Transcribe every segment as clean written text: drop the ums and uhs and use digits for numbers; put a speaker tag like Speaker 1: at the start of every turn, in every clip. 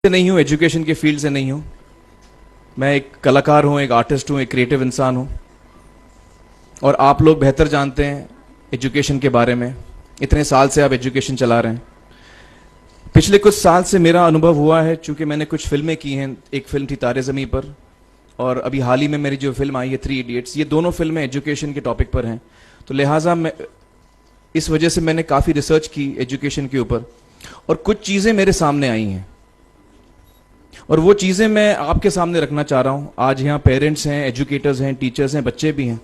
Speaker 1: से नहीं हूँ, एजुकेशन के फील्ड से नहीं हूँ। मैं एक कलाकार हूँ, एक आर्टिस्ट हूँ, एक क्रिएटिव इंसान हूँ। और आप लोग बेहतर जानते हैं एजुकेशन के बारे में। इतने साल से आप एजुकेशन चला रहे हैं। पिछले कुछ साल से मेरा अनुभव हुआ है, चूंकि मैंने कुछ फिल्में की हैं। एक फिल्म थी तारे ज़मीं पर, और अभी हाल ही में मेरी जो फिल्म आई है 3 इडियट्स, ये दोनों फिल्में एजुकेशन के टॉपिक पर हैं। तो लिहाजा मैं इस वजह से मैंने काफ़ी रिसर्च की एजुकेशन के ऊपर, और कुछ चीज़ें मेरे सामने आई हैं और वो चीज़ें मैं आपके सामने रखना चाह रहा हूँ। आज यहाँ पेरेंट्स हैं, एजुकेटर्स हैं, टीचर्स हैं, बच्चे भी हैं।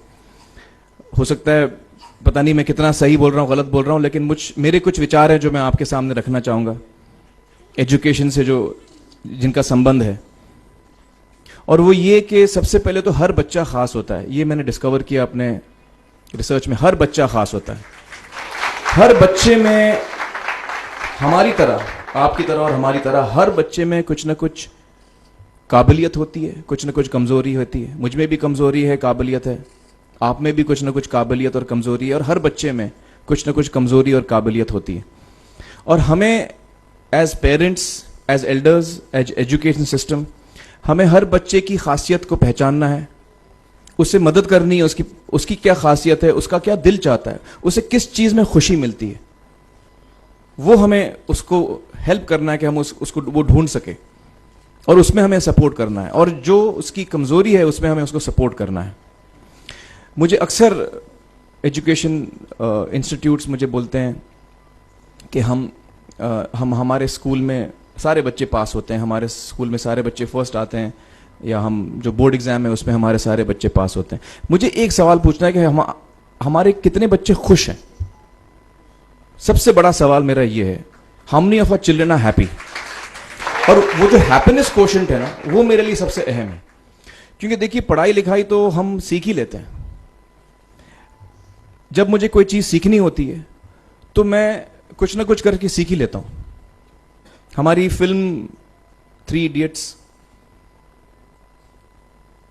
Speaker 1: हो सकता है पता नहीं मैं कितना सही बोल रहा हूँ, गलत बोल रहा हूँ, लेकिन मेरे कुछ विचार हैं जो मैं आपके सामने रखना चाहूँगा एजुकेशन से जो जिनका संबंध है। और वो ये कि सबसे पहले तो हर बच्चा खास होता है। ये मैंने डिस्कवर किया अपने रिसर्च में। हर बच्चा खास होता है। हर बच्चे में हमारी तरह, आपकी तरह और हमारी तरह, हर बच्चे में कुछ ना कुछ काबिलियत होती है, कुछ ना कुछ कमजोरी होती है। मुझ में भी कमजोरी है, काबिलियत है। आप में भी कुछ ना कुछ काबिलियत और कमजोरी है, और हर बच्चे में कुछ ना कुछ कमजोरी और काबिलियत होती है। और हमें as parents, as elders, as education system, हमें हर बच्चे की खासियत को पहचानना है, उससे मदद करनी है। उसकी क्या खासियत है, उसका क्या दिल चाहता है, उसे किस चीज में खुशी मिलती है, वो हमें उसको हेल्प करना है कि हम उसको वो ढूंढ सके, और उसमें हमें सपोर्ट करना है। और जो उसकी कमजोरी है उसमें हमें उसको सपोर्ट करना है। मुझे अक्सर एजुकेशन इंस्टीट्यूट्स मुझे बोलते हैं कि हम हमारे स्कूल में सारे बच्चे पास होते हैं, हमारे स्कूल में सारे बच्चे फर्स्ट आते हैं, या हम जो बोर्ड एग्जाम है उसमें हमारे सारे बच्चे पास होते हैं। मुझे एक सवाल पूछना है कि हमारे कितने बच्चे खुश हैं? सबसे बड़ा सवाल मेरा ये है, how many of our children are happy? और वो जो हैप्पीनेस कोशेंट है ना, वो मेरे लिए सबसे अहम है। क्योंकि देखिए, पढ़ाई लिखाई तो हम सीख ही लेते हैं। जब मुझे कोई चीज सीखनी होती है तो मैं कुछ ना कुछ करके सीख ही लेता हूं। हमारी फिल्म 3 इडियट्स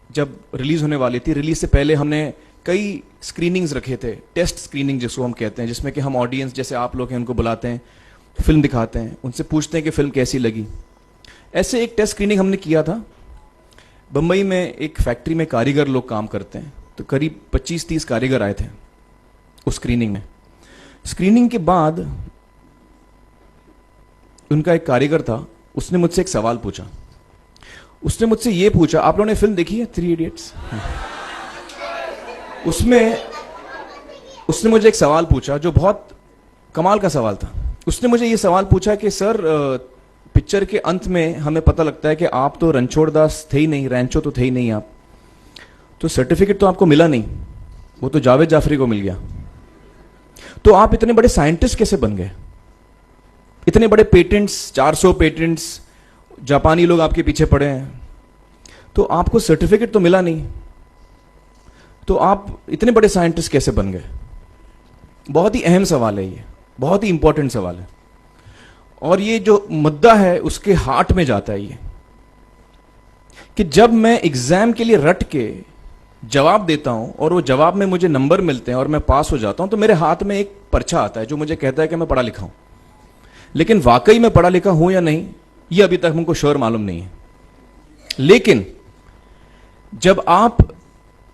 Speaker 1: जब रिलीज होने वाली थी, रिलीज से पहले हमने कई स्क्रीनिंग्स रखे थे, टेस्ट स्क्रीनिंग जिसको हम कहते हैं, जिसमें कि हम ऑडियंस जैसे आप लोग हैं उनको बुलाते हैं, फिल्म दिखाते हैं, उनसे पूछते हैं कि फिल्म कैसी लगी। ऐसे एक टेस्ट स्क्रीनिंग हमने किया था। बंबई में एक फैक्ट्री में कारीगर लोग काम करते हैं, तो करीब 25-30 कारीगर आए थे उस स्क्रीनिंग में। स्क्रीनिंग के बाद उनका एक कारीगर था, उसने मुझसे एक सवाल पूछा। उसने मुझसे ये पूछा, आप लोगों ने फिल्म देखी है 3 इडियट्स? उसमें उसने मुझे एक सवाल पूछा जो बहुत कमाल का सवाल था। उसने मुझे ये सवाल पूछा कि सर, पिक्चर के अंत में हमें पता लगता है कि आप तो रणछोड़ दास थे ही नहीं, रैंचो तो थे ही नहीं आप, तो सर्टिफिकेट तो आपको मिला नहीं, वो तो जावेद जाफरी को मिल गया। तो आप इतने बड़े साइंटिस्ट कैसे बन गए? इतने बड़े पेटेंट्स, 400 पेटेंट्स, जापानी लोग आपके पीछे पड़े हैं, तो आपको सर्टिफिकेट तो मिला नहीं, तो आप इतने बड़े साइंटिस्ट कैसे बन गए? बहुत ही अहम सवाल है ये, बहुत ही इंपॉर्टेंट सवाल है। और ये जो मुद्दा है उसके हार्ट में जाता है ये, कि जब मैं एग्जाम के लिए रट के जवाब देता हूं और वो जवाब में मुझे नंबर मिलते हैं और मैं पास हो जाता हूं, तो मेरे हाथ में एक पर्चा आता है जो मुझे कहता है कि मैं पढ़ा लिखा हूं। लेकिन वाकई में पढ़ा लिखा हूं या नहीं, ये अभी तक हमको श्योर मालूम नहीं है। लेकिन जब आप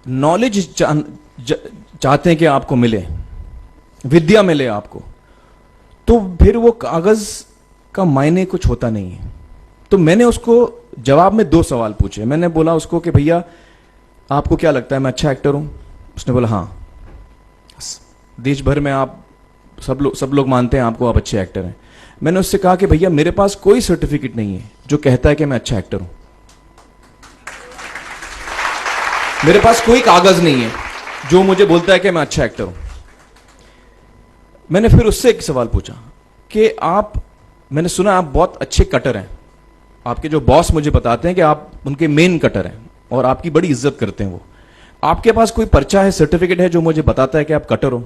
Speaker 1: नॉलेज चाहते हैं कि आपको मिले, विद्या मिले आपको, तो फिर वो कागज का मायने कुछ होता नहीं है। तो मैंने उसको जवाब में 2 सवाल पूछे। मैंने बोला उसको कि भैया, आपको क्या लगता है मैं अच्छा एक्टर हूं? उसने बोला हाँ, देश भर में आप सब लोग मानते हैं आपको, आप अच्छे एक्टर हैं। मैंने उससे कहा कि भैया, मेरे पास कोई सर्टिफिकेट नहीं है जो कहता है कि मैं अच्छा एक्टर हूं। मेरे पास कोई कागज नहीं है जो मुझे बोलता है कि मैं अच्छा एक्टर हूं। मैंने फिर उससे एक सवाल पूछा कि मैंने सुना आप बहुत अच्छे कटर हैं, आपके जो बॉस मुझे बताते हैं कि आप उनके मेन कटर हैं और आपकी बड़ी इज्जत करते हैं वो। आपके पास कोई पर्चा है, सर्टिफिकेट है जो मुझे बताता है कि आप कटर हो?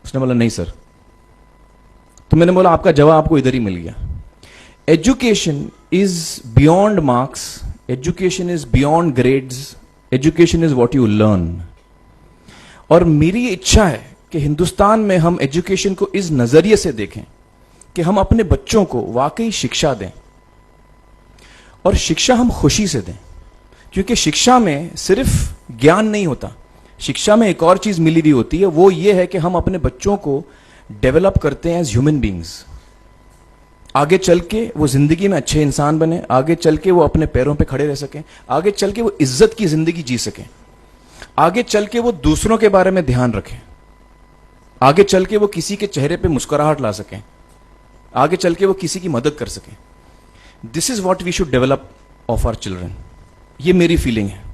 Speaker 1: उसने बोला नहीं सर। तो मैंने बोला आपका जवाब आपको इधर ही मिल गया। Education is beyond marks, education is beyond grades, education is what you learn. और मेरी इच्छा है कि हिंदुस्तान में हम एजुकेशन को इस नजरिए से देखें कि हम अपने बच्चों को वाकई शिक्षा दें। और शिक्षा हम खुशी से दें, क्योंकि शिक्षा में सिर्फ ज्ञान नहीं होता, शिक्षा में एक और चीज मिली हुई होती है, वो ये है कि हम अपने बच्चों को डेवलप करते हैं एज ह्यूमन बींग्स। आगे चल के वो जिंदगी में अच्छे इंसान बने, आगे चल के वो अपने पैरों पे खड़े रह सकें, आगे चल के वो इज्जत की जिंदगी जी सकें, आगे चल के वो दूसरों के बारे में ध्यान रखें, आगे चल के वो किसी के चेहरे पे मुस्कुराहट ला सकें, आगे चल के वो किसी की मदद कर सकें। This is what we should develop of our children. ये मेरी फीलिंग है।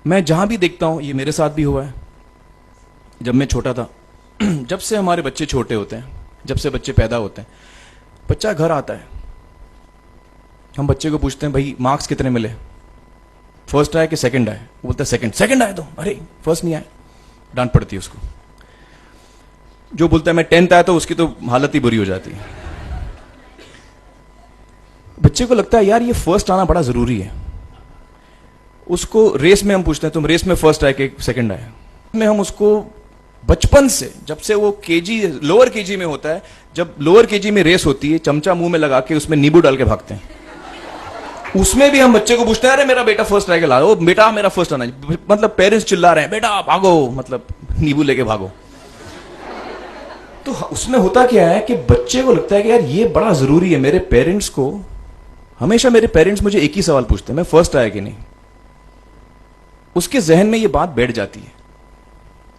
Speaker 1: मैं जहां भी देखता हूं, ये मेरे साथ भी हुआ है जब मैं छोटा था। जब से हमारे बच्चे छोटे होते हैं, जब से बच्चे पैदा होते हैं, बच्चा घर आता है, हम बच्चे को पूछते हैं भाई मार्क्स कितने मिले, फर्स्ट आया कि सेकंड आया? वो बोलता है सेकंड। सेकंड आया तो अरे फर्स्ट नहीं आया, डांट पड़ती है उसको। जो बोलता है मैं 10th आया तो उसकी तो हालत ही बुरी हो जाती है। बच्चे को लगता है यार ये फर्स्ट आना बड़ा जरूरी है। उसको रेस में हम पूछते हैं तुम रेस में फर्स्ट आए कि सेकंड आया? में हम उसको बचपन से, जब से वो केजी लोअर केजी में होता है, जब लोअर केजी में रेस होती है, चमचा मुंह में लगा के उसमें नींबू डाल के भागते हैं। उसमें भी हम बच्चे को पूछते हैं अरे मेरा बेटा फर्स्ट आएगा, ला बेटा मेरा फर्स्ट आना, मतलब पेरेंट्स चिल्ला रहे हैं बेटा भागो, मतलब नींबू लेके भागो। तो उसमें होता क्या है कि बच्चे को लगता है कि यार ये बड़ा जरूरी है। मेरे पेरेंट्स को हमेशा, मेरे पेरेंट्स मुझे एक ही सवाल पूछते हैं, मैं फर्स्ट आया कि नहीं। उसके जहन में ये बात बैठ जाती है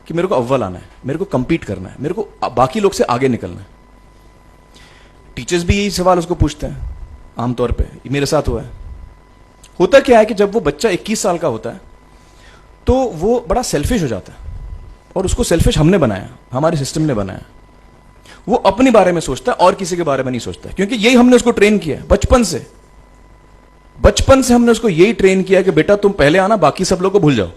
Speaker 1: कि मेरे को अव्वल आना है, मेरे को कंपीट करना है, मेरे को बाकी लोग से आगे निकलना है। टीचर्स भी यही सवाल उसको पूछते हैं आमतौर पे, मेरे साथ हुआ है। होता क्या है कि जब वो बच्चा 21 साल का होता है तो वो बड़ा सेल्फिश हो जाता है, और उसको सेल्फिश हमने बनाया, हमारे सिस्टम ने बनाया। वो अपने बारे में सोचता है और किसी के बारे में नहीं सोचता, क्योंकि यही हमने उसको ट्रेन किया है बचपन से। बचपन से हमने उसको यही ट्रेन किया कि बेटा तुम पहले आना, बाकी सब लोग को भूल जाओ।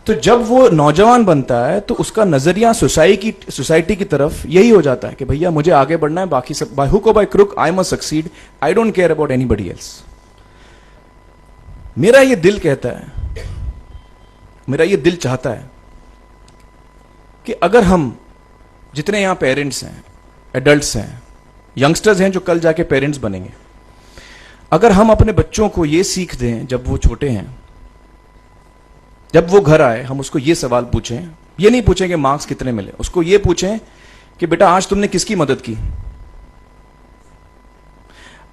Speaker 1: तो जब वो नौजवान बनता है तो उसका नजरिया सोसाइटी की तरफ यही हो जाता है कि भैया मुझे आगे बढ़ना है, बाकी सब बाय हुक और by crook I must succeed, I don't care about anybody else. मेरा ये दिल कहता है, मेरा ये दिल चाहता है कि अगर हम जितने यहां पेरेंट्स हैं, एडल्ट्स हैं, यंगस्टर्स हैं जो कल जाके पेरेंट्स बनेंगे, अगर हम अपने बच्चों को ये सीख दें जब वो छोटे हैं, जब वो घर आए हम उसको ये सवाल पूछें, ये नहीं पूछें कि मार्क्स कितने मिले, उसको ये पूछें कि बेटा आज तुमने किसकी मदद की,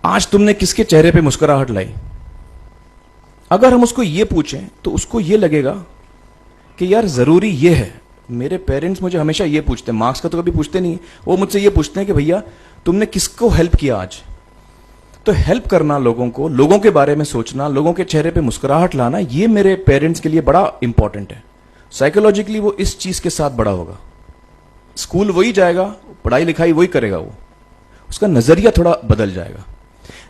Speaker 1: आज तुमने किसके चेहरे पे मुस्कुराहट लाई। अगर हम उसको ये पूछें तो उसको ये लगेगा कि यार जरूरी ये है। मेरे पेरेंट्स मुझे हमेशा ये पूछते हैं, मार्क्स का तो कभी पूछते नहीं, वो मुझसे ये पूछते हैं कि भैया तुमने किसको हेल्प किया आज। तो हेल्प करना लोगों को, लोगों के बारे में सोचना, लोगों के चेहरे पे मुस्कुराहट लाना, ये मेरे पेरेंट्स के लिए बड़ा इंपॉर्टेंट है। साइकोलॉजिकली वो इस चीज के साथ बड़ा होगा। स्कूल वही जाएगा, पढ़ाई लिखाई वही करेगा, वो उसका नजरिया थोड़ा बदल जाएगा।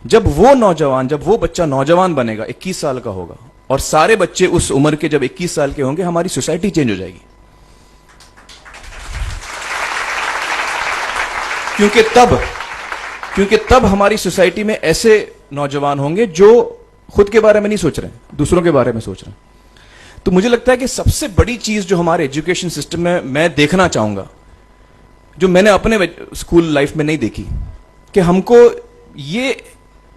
Speaker 1: जब वो बच्चा नौजवान बनेगा, 21 साल का होगा, और सारे बच्चे उस उम्र के जब 21 साल के होंगे, हमारी सोसाइटी चेंज हो जाएगी। क्योंकि तब हमारी सोसाइटी में ऐसे नौजवान होंगे जो खुद के बारे में नहीं सोच रहे, दूसरों के बारे में सोच रहे हैं। तो मुझे लगता है कि सबसे बड़ी चीज जो हमारे एजुकेशन सिस्टम में मैं देखना चाहूंगा, जो मैंने अपने स्कूल लाइफ में नहीं देखी, कि हमको ये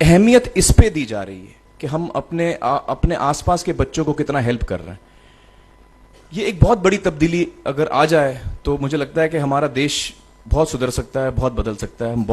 Speaker 1: अहमियत इस पे दी जा रही है कि हम अपने आसपास के बच्चों को कितना हेल्प कर रहे हैं। ये एक बहुत बड़ी तब्दीली अगर आ जाए तो मुझे लगता है कि हमारा देश बहुत सुधर सकता है, बहुत बदल सकता है। हम बहुत